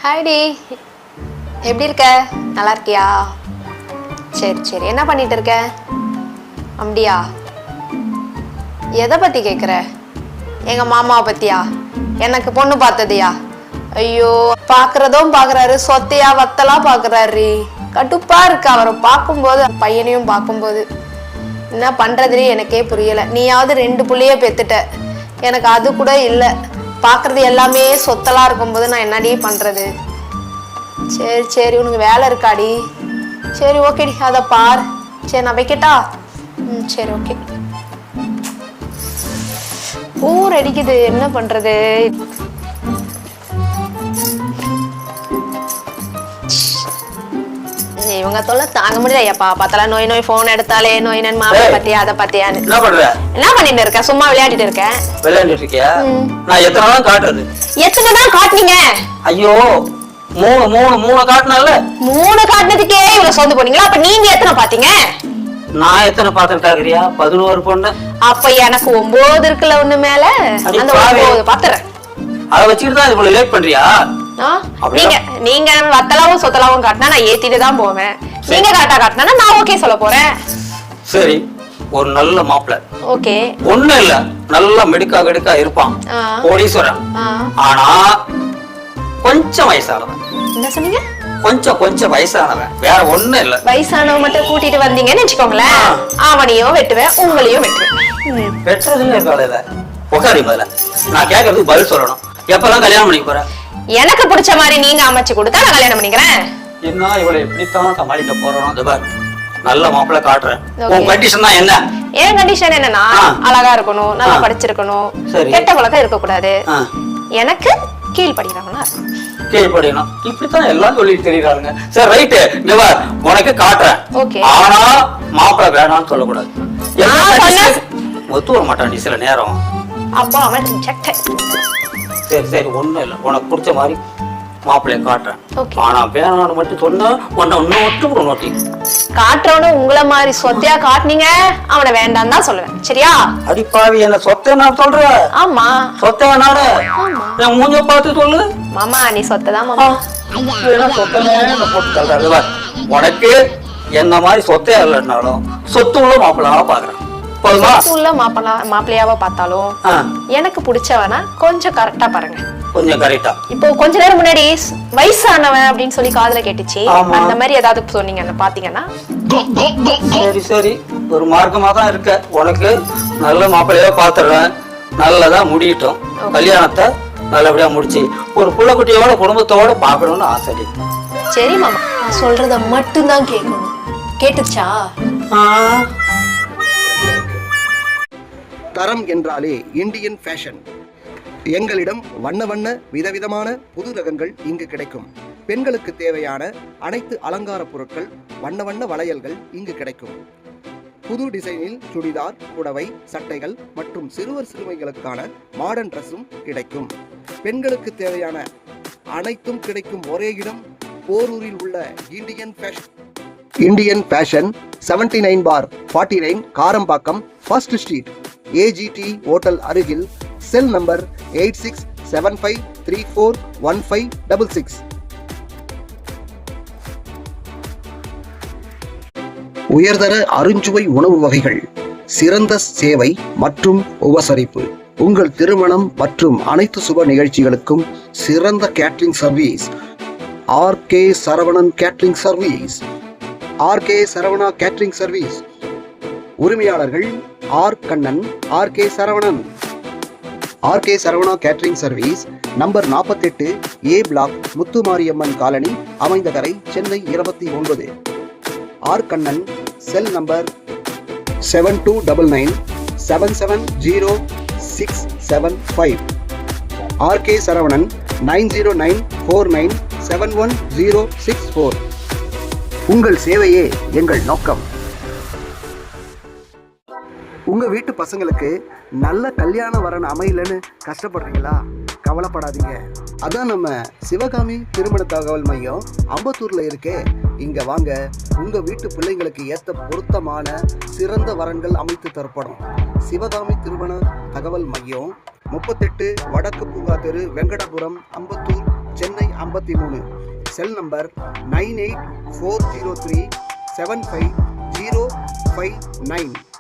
ஹாய்டி, எப்படி இருக்க? நல்லா இருக்கியா? சரி சரி, என்ன பண்ணிட்டு இருக்க? அப்படியா? எதை பற்றி கேட்குற? எங்கள் மாமாவை பற்றியா? எனக்கு பொண்ணு பார்த்ததையா? ஐயோ, பார்க்குறதும் பார்க்குறாரு, சொத்தையா வத்தலாம் பார்க்குறாரு. கடுப்பாக இருக்கு அவரை பார்க்கும்போது, பையனையும் பார்க்கும்போது. என்ன பண்ணுறதுனே எனக்கே புரியலை. நீயாவது 2 புள்ளைய பெற்றுட்ட, எனக்கு அது கூட இல்லை. பார்க்குறது எல்லாமே சொத்தலாம் இருக்கும்போது நான் என்னடி பண்ணுறது? சரி சரி, உனக்கு வேலை இருக்காடி? சரி ஓகேடி, அதை பார். சரி நான் வைக்கட்டா? சரி ஓகே. ஊர் அடிக்குது, என்ன பண்ணுறது? இவங்க தொல்லை தாங்க முடியல. எப்பா பார்த்தாலும் நோய் நோய், போன் எடுத்தாலே நோய் நோய், மாப்பிள்ளை பத்தியா அதை பத்தியான்னு. என்ன பண்ணிட்டு இருக்க? சும்மா விளையாடிட்டு இருக்கேன். விளையாடிட்டு இருக்கியா? நான் எத்தனை தான் காட்டுறது? எத்தனை தான் காட்டுனீங்க? ஐயோ, மூணு காட்டினால 3 காட்டினதுக்கே இவ்வளவு சொந்து போனீங்களா? அப்ப நீங்க எத்தனை பாத்தீங்க? நான் எத்தனை பாத்துக்கிட்டாக்குறியா? 11 பொண்ணு. அப்ப எனக்கு 9 இருக்குல்ல ஒண்ணு மேல. அந்த 9 பாத்துறேன். அதை வச்சுக்கிட்டு தான் இவ்வளவு லேட் பண்றியா? நீங்க வத்தலாவும் சொத்தலாவும் காட்டினா நான் ஏத்திட்டு தான் போவேன். நீங்க காட்டினா நான் ஓகே சொல்ல போறேன். சரி, ஒரு நல்ல மாப்பிள்ளை. ஓகே, ஒண்ணு இல்ல, நல்ல மெடுக்கா இருப்பான், கோடீஸ்வரன். ஆனா கொஞ்சம் வயசானவன். என்ன சொன்னீங்க? கொஞ்சம் வயசானவன், வேற ஒண்ணு இல்ல. வயசானவன் மட்டும் கூட்டிட்டு வந்தீங்கன்னு வச்சுக்கோங்களேன், அவனையும் வெட்டுவேன், உங்களையும் வெட்டுவேன். வெட்டுறதுல இருக்காது. உட்காரி முதல்ல, நான் கேட்கறதுக்கு பதில் சொல்லணும். எப்பதான் கல்யாணம் பண்ணிக்க போற? எனக்கு பிடிச்ச மாதிரி நீங்க அமைச்சு கொடுத்தா நான் கல்யாணம் பண்ணிக்கிறேன். என்ன இவளை எப்படித்தான் சமாளிக்க போறோம்? நல்ல மாப்பிள்ளை காட்டுறேன். உன் கண்டிஷன் தான் என்ன? என் கண்டிஷன் என்னன்னா, அழகா இருக்கணும், நல்லா படிச்சிருக்கணும், கெட்ட பழக்கம் இருக்க கூடாது, எனக்கு கீழ்படிக்கிறவனா கீழ்படியணும். இப்படித்தான் எல்லாம் சொல்லிட்டு தெரியுறாங்க. சரி ரைட்டு, உனக்கு காட்டுறேன். ஆனா மாப்பிள்ளை வேணாம்னு சொல்லக்கூடாது. ஒத்து வர மாட்டான் சில நேரம். அப்போ அவன் சட்டை. சரி ஒண்ணும் இல்ல, உனக்கு பிடிச்ச மாதிரி மாப்பிள்ளைய காட்டுறேன். ஆனா வேணான்னு மட்டும் சொன்னா உன்னை இன்னும் நோட்டி காட்டுறவனு உங்களை மாதிரி சொத்தையா காட்டுனீங்க, அவனை வேண்டாம் தான் சொல்லுவேன். சரியா? அடிப்பாவி, என்ன சொத்தை நான் சொல்றேன்? ஆமா, சொத்தை நானே. என் மூஞ்ச பார்த்து சொல்லு. மாமா நீ சொத்தைதான் மாமா. உனக்கு என்ன மாதிரி சொத்தையா இல்லைன்னாலும் சொத்து உள்ள மாப்பிள்ளாவா பாக்குறேன். உள்ள மாப்பிள்ளையாவ பார்த்தாலும் எனக்கு பிடிச்சவனா கொஞ்சம் கரெக்டா பாருங்க. கொஞ்சம் கரெக்டா. இப்போ கொஞ்ச நேரம் முன்னாடி வயசானவன் அப்படின்னு சொல்லி காதுல கேட்டுச்சு, அந்த மாதிரி ஏதாவது சொன்னீங்க பாத்தீங்கன்னா. சரி ஒரு மார்க்கமா தான் இருக்க. உனக்கு நல்ல மாப்பிள்ளையா பாத்துறேன், நல்லதா முடியட்டும். கல்யாணத்தை நல்லபடியா முடிச்சு ஒரு புள்ள குட்டியோட குடும்பத்தோட பாக்கணும்னு ஆசை. சரி மாமா, நான் சொல்றத மட்டும் தான் கேட்கணும். கேட்டுச்சா? தரம் என்றாலே இந்தியன் ஃபேஷன். எங்களிடம் வண்ண விதவிதமான புது ரகங்கள் இங்கு கிடைக்கும். பெண்களுக்கு தேவையான அனைத்து அலங்கார பொருட்கள், வண்ண வளையல்கள் இங்கு கிடைக்கும். புது டிசைனில் சுடிதார், புடவை, சட்டைகள் மற்றும் சிறுவர்களுக்கான மாடர்ன் ட்ரெஸ்ஸும் கிடைக்கும். பெண்களுக்கு தேவையான அனைத்தும் கிடைக்கும் ஒரே இடம் போரூரில் உள்ள Indian fashion. Indian fashion 79/49 Karambakkam, first street, AGT hotel அருகில். Cell number 8675341566. உயர்தர அருஞ்சுவை உணவு வகைகள், சிறந்த சேவை மற்றும் உபசரிப்பு. உங்கள் திருமணம் மற்றும் அனைத்து சுப நிகழ்ச்சிகளுக்கும் சிறந்த catering service. RK Saravanan catering service. RK Saravana catering service. உரிமையாளர்கள் R Kannan, RK Saravanan. RK Saravana catering service, number 48, A block, Muthumariamman colony, Aminjikarai, Chennai 29. R Kannan, cell number 7299770675. RK Saravanan 9094971064. உங்கள் சேவையே எங்கள் நோக்கம். உங்கள் வீட்டு பசங்களுக்கு நல்ல கல்யாண வரன் அமையலன்னு கஷ்டப்படுறீங்களா? கவலைப்படாதீங்க. அதான் நம்ம சிவகாமி திருமண தகவல் மையம் அம்பத்தூரில் இருக்கே. இங்கே வாங்க, உங்கள் வீட்டு பிள்ளைங்களுக்கு ஏற்ற பொருத்தமான சிறந்த வரன்கள் அமைத்து தரப்படும். சிவகாமி திருமண தகவல் மையம் 38 வடக்கு பூங்கா தெரு, வெங்கடபுரம், அம்பத்தூர் சென்னை 53. Cell number 9840375059.